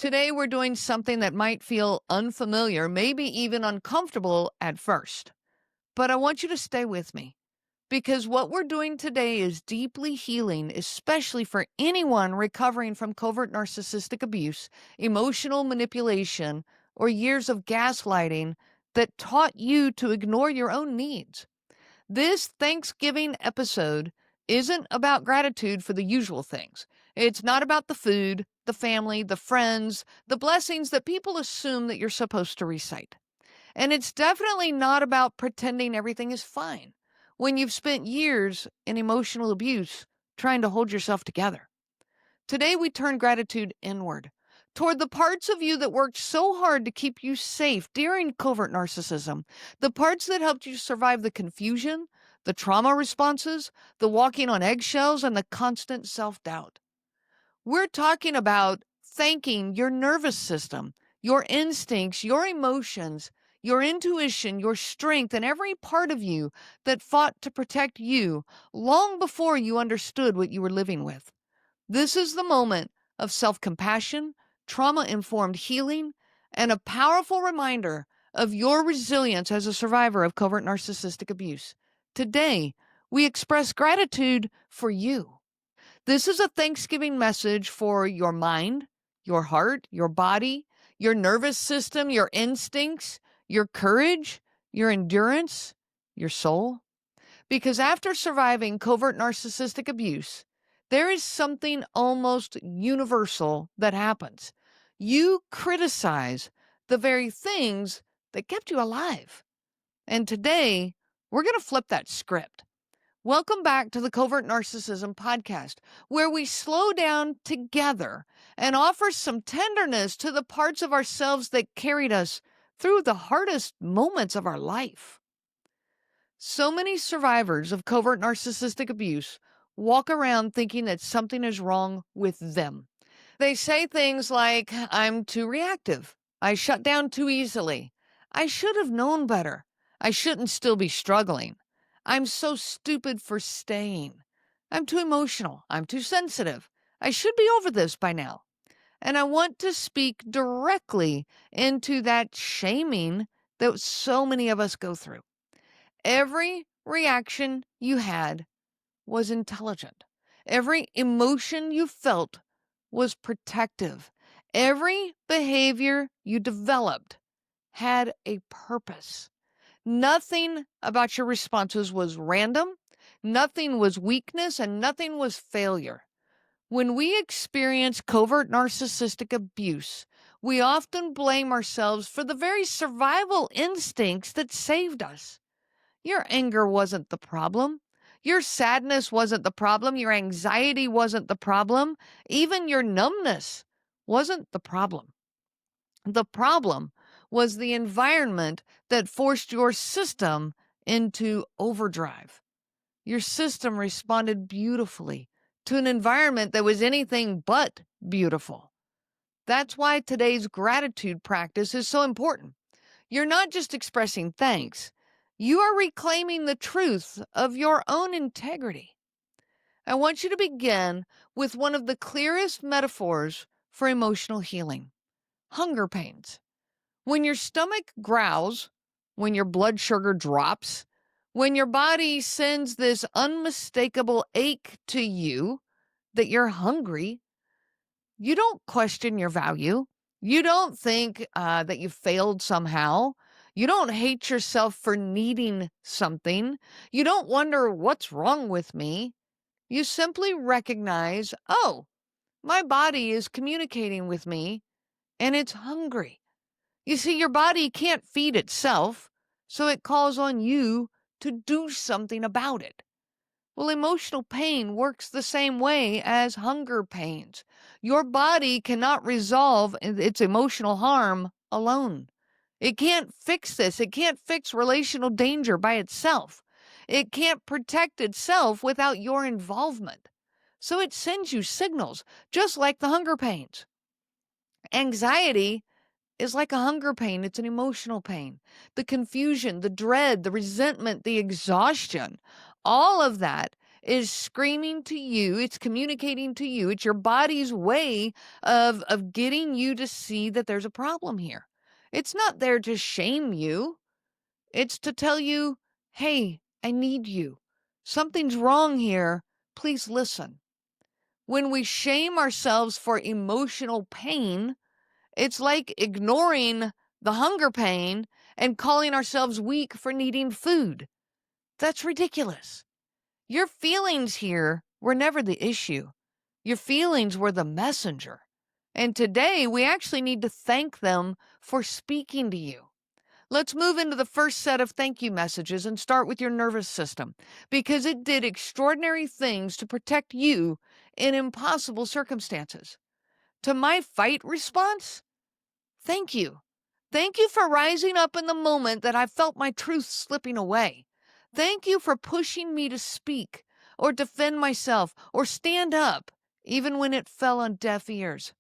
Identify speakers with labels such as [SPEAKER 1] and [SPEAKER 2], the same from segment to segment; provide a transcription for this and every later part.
[SPEAKER 1] Today, we're doing something that might feel unfamiliar, maybe even uncomfortable at first. But I want you to stay with me because what we're doing today is deeply healing, especially for anyone recovering from covert narcissistic abuse, emotional manipulation, or years of gaslighting that taught you to ignore your own needs. This Thanksgiving episode isn't about gratitude for the usual things. It's not about the food, the family, the friends, the blessings that people assume that you're supposed to recite. And it's definitely not about pretending everything is fine when you've spent years in emotional abuse trying to hold yourself together. Today, we turn gratitude inward toward the parts of you that worked so hard to keep you safe during covert narcissism, the parts that helped you survive the confusion, the trauma responses, the walking on eggshells, and the constant self-doubt. We're talking about thanking your nervous system, your instincts, your emotions, your intuition, your strength, and every part of you that fought to protect you long before you understood what you were living with. This is the moment of self-compassion, trauma-informed healing, and a powerful reminder of your resilience as a survivor of covert narcissistic abuse. Today, we express gratitude for you. This is a Thanksgiving message for your mind, your heart, your body, your nervous system, your instincts, your courage, your endurance, your soul. Because after surviving covert narcissistic abuse, there is something almost universal that happens. You criticize the very things that kept you alive. And today, we're going to flip that script. Welcome back to the Covert Narcissism podcast, where we slow down together and offer some tenderness to the parts of ourselves that carried us through the hardest moments of our life. So many survivors of covert narcissistic abuse walk around thinking that something is wrong with them. They say things like, I'm too reactive. I shut down too easily. I should have known better. I shouldn't still be struggling. I'm so stupid for staying. I'm too emotional. I'm too sensitive. I should be over this by now. And I want to speak directly into that shaming that so many of us go through. Every reaction you had was intelligent. Every emotion you felt was protective. Every behavior you developed had a purpose. Nothing about your responses was random, nothing was weakness, and nothing was failure. When we experience covert narcissistic abuse, we often blame ourselves for the very survival instincts that saved us. Your anger wasn't the problem. Your sadness wasn't the problem. Your anxiety wasn't the problem. Even your numbness wasn't the problem. The problem was the environment that forced your system into overdrive. Your system responded beautifully to an environment that was anything but beautiful. That's why today's gratitude practice is so important. You're not just expressing thanks. You are reclaiming the truth of your own integrity. I want you to begin with one of the clearest metaphors for emotional healing: hunger pains. When your stomach growls, when your blood sugar drops, when your body sends this unmistakable ache to you that you're hungry, you don't question your value. You don't think that you failed somehow. You don't hate yourself for needing something. You don't wonder what's wrong with me. You simply recognize, oh, my body is communicating with me and it's hungry. You see, your body can't feed itself, so it calls on you to do something about it. Well, emotional pain works the same way as hunger pains. Your body cannot resolve its emotional harm alone. It can't fix this. It can't fix relational danger by itself. It can't protect itself without your involvement. So it sends you signals, just like the hunger pains. Anxiety is like a hunger pain. It's an emotional pain. The confusion, the dread, the resentment, the exhaustion, all of that is screaming to you, it's communicating to you, it's your body's way of getting you to see that there's a problem here. It's not there to shame you, it's to tell you, hey, I need you. Something's wrong here. Please listen. When we shame ourselves for emotional pain, it's like ignoring the hunger pain and calling ourselves weak for needing food. That's ridiculous. Your feelings here were never the issue. Your feelings were the messenger. And today we actually need to thank them for speaking to you. Let's move into the first set of thank you messages and start with your nervous system because it did extraordinary things to protect you in impossible circumstances. To my fight response, thank you. Thank you for rising up in the moment that I felt my truth slipping away. Thank you for pushing me to speak or defend myself or stand up, even when it fell on deaf ears.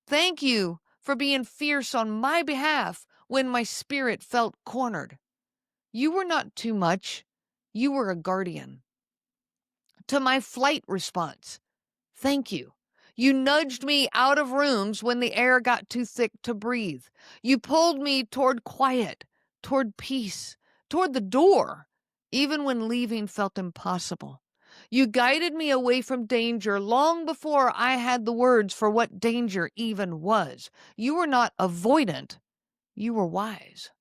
[SPEAKER 1] Thank you for being fierce on my behalf when my spirit felt cornered. You were not too much. You were a guardian. To my flight response, thank you. You nudged me out of rooms when the air got too thick to breathe. You pulled me toward quiet, toward peace, toward the door, even when leaving felt impossible. You guided me away from danger long before I had the words for what danger even was. You were not avoidant, you were wise.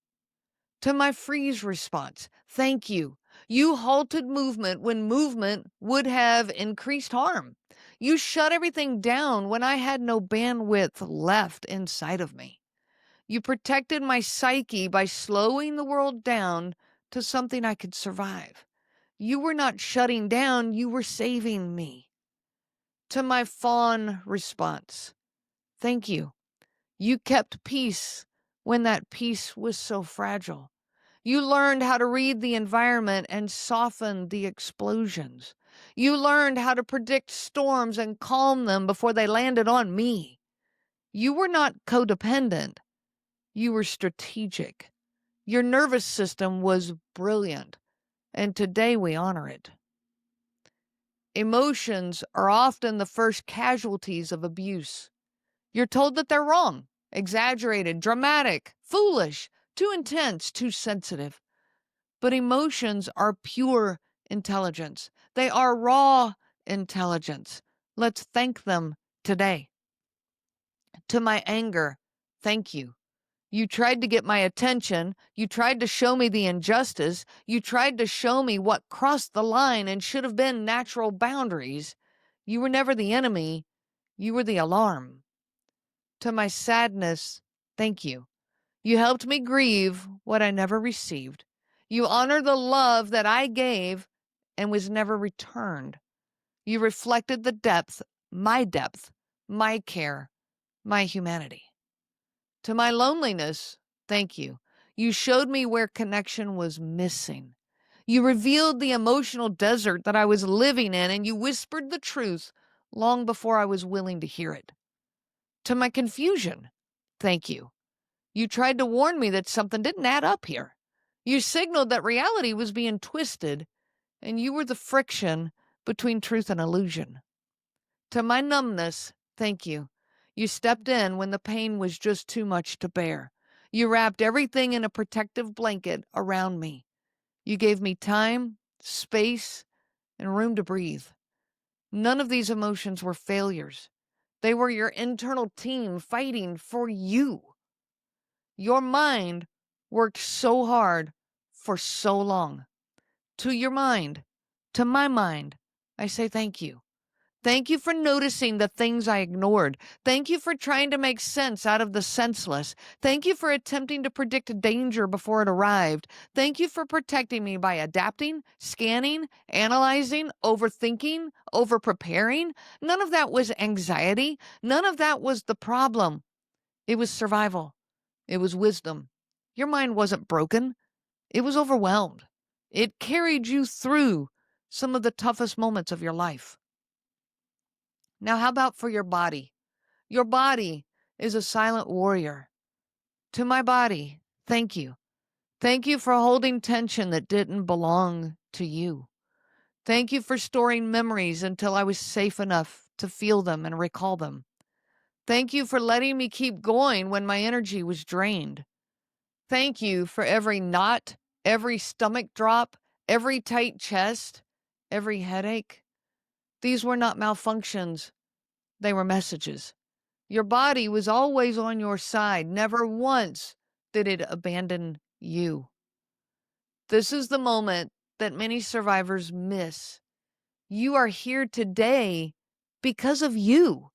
[SPEAKER 1] To my freeze response, thank you. You halted movement when movement would have increased harm. You shut everything down when I had no bandwidth left inside of me. You protected my psyche by slowing the world down to something I could survive. You were not shutting down, you were saving me. To my fawn response, thank you. You kept peace when that peace was so fragile. You learned how to read the environment and soften the explosions. You learned how to predict storms and calm them before they landed on me. You were not codependent. You were strategic. Your nervous system was brilliant, and today we honor it. Emotions are often the first casualties of abuse. You're told that they're wrong, exaggerated, dramatic, foolish, too intense, too sensitive. But emotions are pure intelligence. They are raw intelligence. Let's thank them today. To my anger, thank you. You tried to get my attention. You tried to show me the injustice. You tried to show me what crossed the line and should have been natural boundaries. You were never the enemy. You were the alarm. To my sadness, thank you. You helped me grieve what I never received. You honor the love that I gave and was never returned. You reflected the depth, my care, my humanity. To my loneliness, thank you. You showed me where connection was missing. You revealed the emotional desert that I was living in, and you whispered the truth long before I was willing to hear it. To my confusion, thank you. You tried to warn me that something didn't add up here. You signaled that reality was being twisted, and you were the friction between truth and illusion. To my numbness, thank you. You stepped in when the pain was just too much to bear. You wrapped everything in a protective blanket around me. You gave me time, space, and room to breathe. None of these emotions were failures. They were your internal team fighting for you. Your mind worked so hard for so long. To your mind, to my mind, I say thank you. Thank you for noticing the things I ignored. Thank you for trying to make sense out of the senseless. Thank you for attempting to predict danger before it arrived. Thank you for protecting me by adapting, scanning, analyzing, overthinking, overpreparing. None of that was anxiety. None of that was the problem. It was survival. It was wisdom. Your mind wasn't broken. It was overwhelmed. It carried you through some of the toughest moments of your life. Now, how about for your body? Your body is a silent warrior. To my body, thank you. Thank you for holding tension that didn't belong to you. Thank you for storing memories until I was safe enough to feel them and recall them. Thank you for letting me keep going when my energy was drained. Thank you for every knot, every stomach drop, every tight chest, every headache. These were not malfunctions, they were messages. Your body was always on your side. Never once did it abandon you. This is the moment that many survivors miss. You are here today because of you.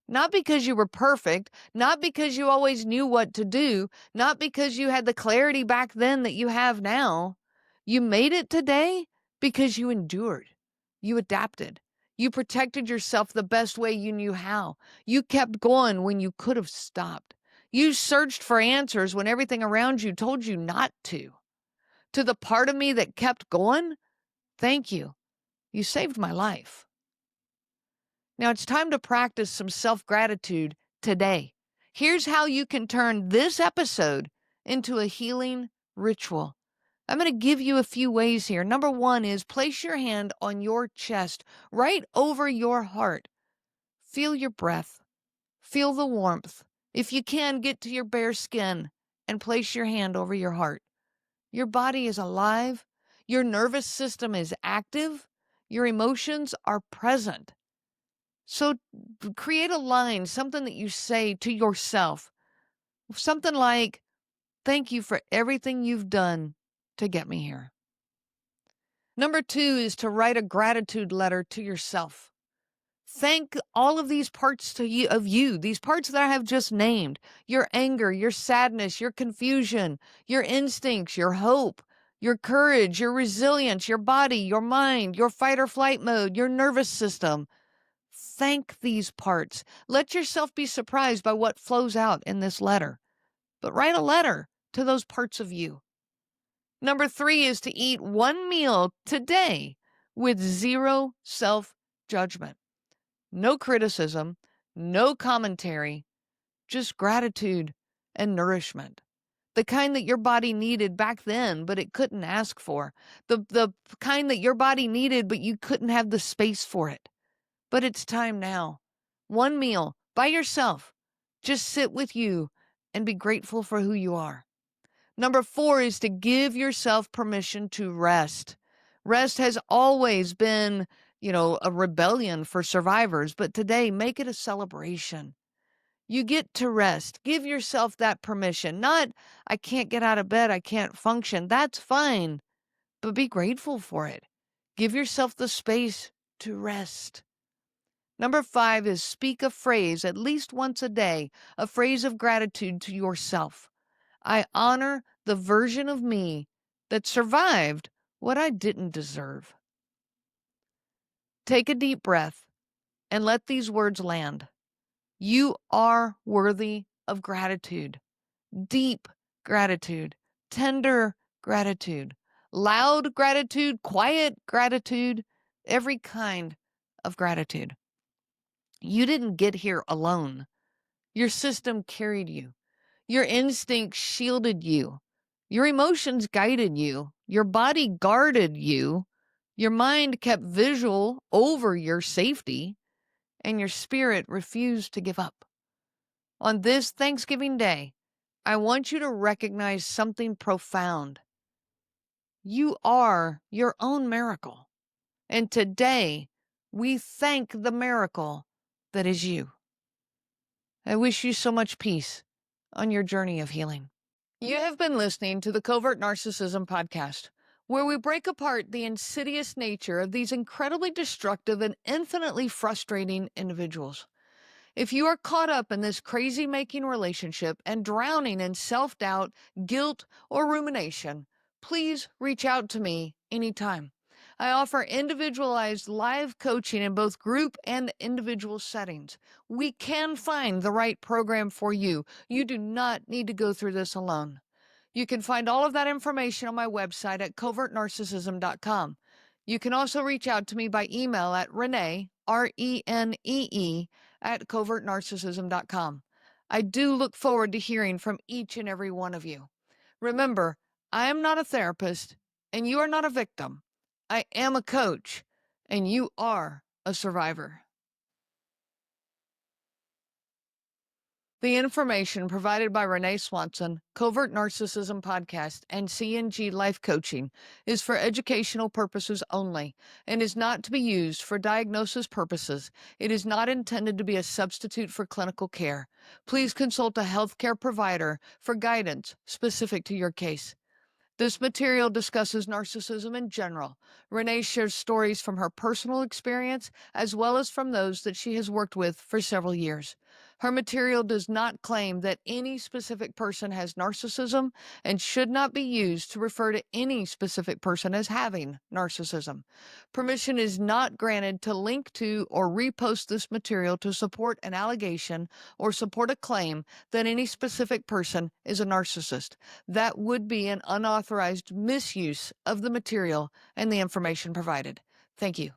[SPEAKER 1] Not because you were perfect, not because you always knew what to do, not because you had the clarity back then that you have now. You made it today because you endured. You adapted. You protected yourself the best way you knew how. You kept going when you could have stopped. You searched for answers when everything around you told you not to. To the part of me that kept going, thank you. You saved my life. Now it's time to practice some self-gratitude today. Here's how you can turn this episode into a healing ritual. I'm going to give you a few ways here. Number one is place your hand on your chest, right over your heart. Feel your breath. Feel the warmth. If you can, get to your bare skin and place your hand over your heart. Your body is alive. Your nervous system is active. Your emotions are present. So create a line, something that you say to yourself. Something like, thank you for everything you've done to get me here. Number two is to write a gratitude letter to yourself. Thank all of these parts of you, these parts that I have just named, your anger, your sadness, your confusion, your instincts, your hope, your courage, your resilience, your body, your mind, your fight or flight mode, your nervous system. Thank these parts. Let yourself be surprised by what flows out in this letter. But write a letter to those parts of you. Number three is to eat one meal today with zero self-judgment. No criticism, no commentary, just gratitude and nourishment. The kind that your body needed back then, but it couldn't ask for. The kind that your body needed, but you couldn't have the space for it. But it's time now. One meal by yourself. Just sit with you and be grateful for who you are. Number four is to give yourself permission to rest. Rest has always been, a rebellion for survivors, but today make it a celebration. You get to rest. Give yourself that permission. Not, I can't get out of bed, I can't function. That's fine, but be grateful for it. Give yourself the space to rest. Number five is speak a phrase at least once a day, a phrase of gratitude to yourself. I honor the version of me that survived what I didn't deserve. Take a deep breath and let these words land. You are worthy of gratitude, deep gratitude, tender gratitude, loud gratitude, quiet gratitude, every kind of gratitude. You didn't get here alone. Your system carried you. Your instincts shielded you. Your emotions guided you. Your body guarded you. Your mind kept visual over your safety. And your spirit refused to give up. On this Thanksgiving Day, I want you to recognize something profound. You are your own miracle. And today, we thank the miracle that is you. I wish you so much peace on your journey of healing. You have been listening to the Covert Narcissism podcast, where we break apart the insidious nature of these incredibly destructive and infinitely frustrating individuals. If you are caught up in this crazy-making relationship and drowning in self-doubt, guilt, or rumination, please reach out to me anytime. I offer individualized live coaching in both group and individual settings. We can find the right program for you. You do not need to go through this alone. You can find all of that information on my website at covertnarcissism.com. You can also reach out to me by email at Renee, Renee, at covertnarcissism.com. I do look forward to hearing from each and every one of you. Remember, I am not a therapist, and you are not a victim. I am a coach, and you are a survivor. The information provided by Renee Swanson, Covert Narcissism Podcast, and CNG Life Coaching is for educational purposes only and is not to be used for diagnosis purposes. It is not intended to be a substitute for clinical care. Please consult a healthcare provider for guidance specific to your case. This material discusses narcissism in general. Renee shares stories from her personal experience as well as from those that she has worked with for several years. Her material does not claim that any specific person has narcissism and should not be used to refer to any specific person as having narcissism. Permission is not granted to link to or repost this material to support an allegation or support a claim that any specific person is a narcissist. That would be an unauthorized misuse of the material and the information provided. Thank you.